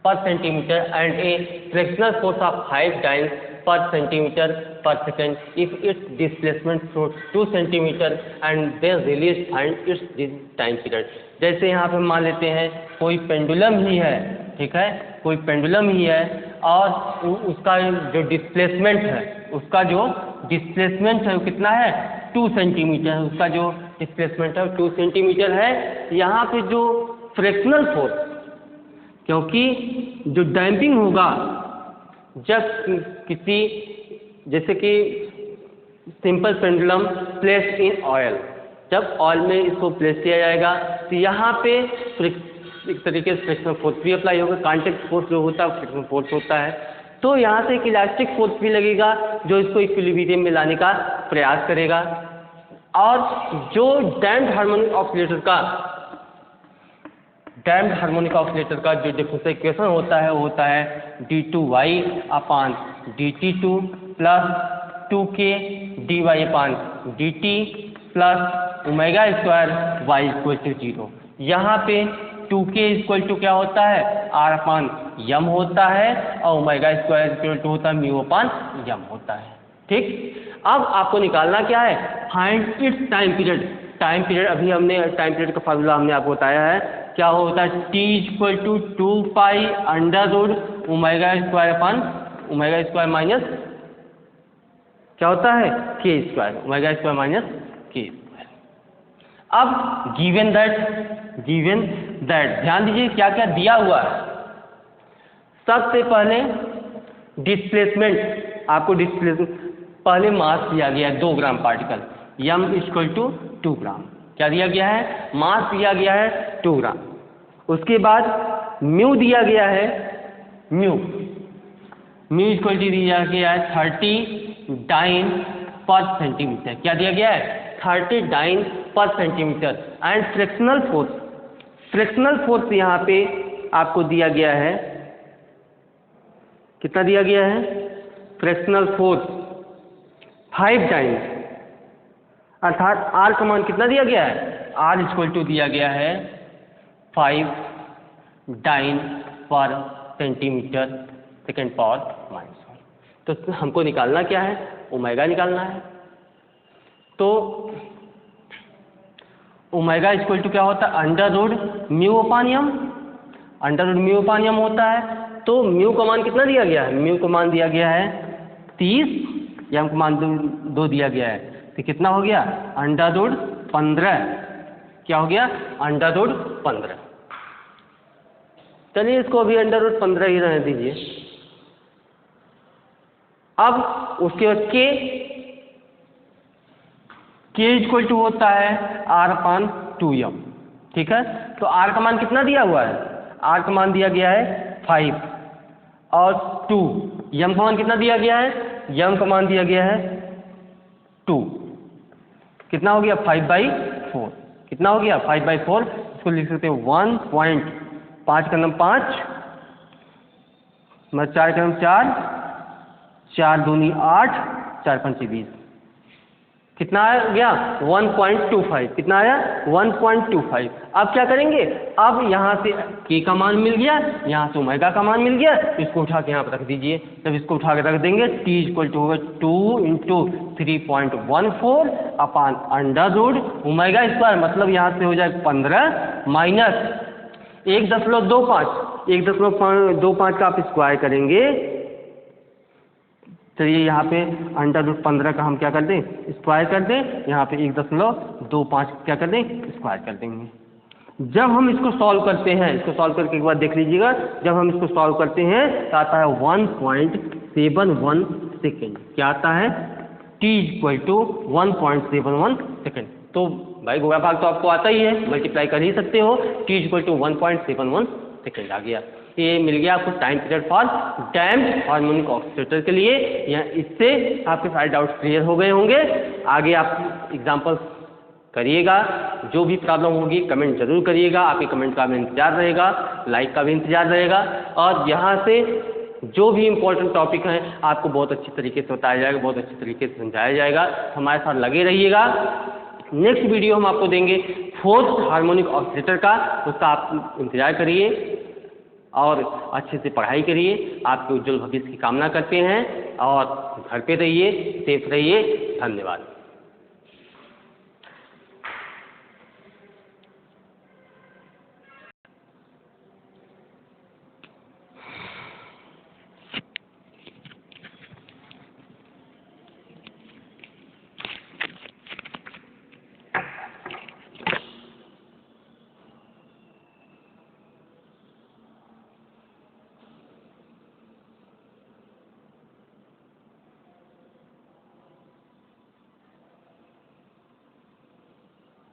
per centimeter and a frictional force of 5 dynes per centimeter per second if its displacement through 2 centimeter and then release find its time period। जैसे यहाँ पे मान लेते हैं कोई pendulum ही है, ठीक है, कोई पेंडुलम ही है और उसका जो डिस्प्लेसमेंट है, उसका जो डिस्प्लेसमेंट है वो कितना है, 2 सेंटीमीटर। उसका जो डिस्प्लेसमेंट है 2 सेंटीमीटर है। यहाँ पे जो फ्रिक्शनल क्योंकि जो डैम्पिंग होगा जब किसी, जैसे कि simple pendulum place in oil, जब ऑयल में इसको प्लेस किया जाएगा तो यहाँ पे एक तरीके से फ्रिक्शनल फोर्स भी अप्लाई होगा, कांटेक्ट फोर्स जो होता है फ्रिक्शनल फोर्स होता है, तो यहाँ से एक इलास्टिक फोर्स भी लगेगा जो इसको इक्विलिब्रियम में लाने का प्रयास करेगा। और जो डैम्प्ड हार्मोनिक ऑसिलेटर का जो डिफरेंशियल इक्वेशन होता है वो होता है d2y upon dt2 plus 2k dy upon dt plus omega square y equal to 0। यहाँ पे 2k इक्वल टू क्या होता है, r अपान यम होता है, और ओमेगा स्क्वायर इक्वल टू होता है म्यू अपान यम होता है। ठीक, अब आपको निकालना क्या है, find its time period. Time period अभी हमने टाइम पीरियड का फार्मूला हमने आपको बताया है, क्या होता है t equal to 2 pi under root omega square upon omega square minus क्या होता है k square, omega square minus k square. अब गिवन दैट ध्यान दीजिए क्या क्या दिया हुआ है। सबसे पहले डिस्प्लेसमेंट, आपको डिस्प्लेसमेंट पहले मास दिया गया है 2 gram particle, Yama equal to 2 ग्राम, क्या दिया गया है, मास दिया गया है 2 ग्राम। उसके बाद म्यू दिया गया है, म्यू इक्वल टू दिया गया है 30 डाइन पर सेंटीमीटर, क्या दिया गया है 30 डाइन पर सेंटीमीटर। एंड फ्रिक्शनल फोर्स यहाँ पे आपको दिया गया है, कितना दिया गया है, फ्रिक्शनल फोर्स 5 डाइन, अर्थात R का मान कितना दिया गया है, R इक्वल टू दिया गया है 5 डाइन पर सेंटीमीटर सेकेंड पावर -1। तो हमको निकालना क्या है, ओमेगा निकालना है। तो ओमेगा इक्वल टू क्या होता है, अंडर रूट म्यू अपान यम, अंडर रूट म्यू अपान यम होता है। तो म्यू का मान कितना दिया गया है, म्यू का मान दिया गया है 30, यम का मान 2 दिया गया है, तो कितना हो गया अंडर रूट 15, क्या हो गया अंडर रूट 15। चलिए इसको अभी अंडर रूट 15 ही रहने दीजिए। अब उसके बाद के इक्वल टू होता है R अपान 2m, ठीक है। तो R का मान कितना दिया हुआ है, R का मान दिया गया है 5 और 2, यम का मान कितना दिया गया है, यम का मान दिया गया है 2, कितना हो गया 5/4, कितना हो गया 5/4। इसको लिख सकते हैं 1.5 का नंबर 5 मतलब 4 का नंबर 4, 4 दूनी 8, 4 पंचे 20, कितना आ गया 1.25, कितना आया 1.25। अब क्या करेंगे, अब यहाँ से k का मान मिल गया, यहाँ से ओमेगा का मान मिल गया, इसको उठा के यहाँ पर रख दीजिए। जब इसको उठा के रख देंगे t इक्वल टू होगा 2 × 3.14 upon under root omega square, मतलब यहाँ से हो जाए 15 माइनस 1.25 का आप स्क्वायर करेंगे। चलिए यहाँ पे अंडर रूट 15 का हम क्या कर दें, स्क्वायर कर दें, यहाँ पे 1.25 क्या कर दें, स्क्वायर कर देंगे। जब हम इसको सॉल्व करते हैं, इसको सॉल्व करके एक बार देख लीजिएगा, जब हम इसको सॉल्व करते हैं तो आता है 1.71 सेकेंड, क्या आता है t इक्वल टू 1.71 सेकेंड। तो भाई गुणा भाग तो आपको आता ही है, मल्टीप्लाई कर ही सकते हो, t इक्वल टू 1.71 सेकेंड आ गया। ये मिल गया आपको time period for damped harmonic oscillator के लिए। यहाँ इससे आपके सारे डाउट्स क्लियर हो गए होंगे। आगे आप एग्जांपल करिएगा, जो भी प्रॉब्लम होगी कमेंट जरूर करिएगा, आपके कमेंट का भी इंतजार रहेगा, लाइक का भी इंतजार रहेगा। और यहाँ से जो भी इम्पोर्टेंट टॉपिक हैं आपको बहुत अच्छी तरीके से बताया जाएगा, बहुत अच्छी तरीके से समझाया जाएगा। हमारे साथ लगे रहिएगा। नेक्स्ट वीडियो हम आपको देंगे 4th हार्मोनिक ऑसिलेटर का, उसका आप इंतजार करिए और अच्छे से पढ़ाई करिए। आपके उज्जवल भविष्य की कामना करते हैं और घर पे रहिए, सेफ रहिए। धन्यवाद।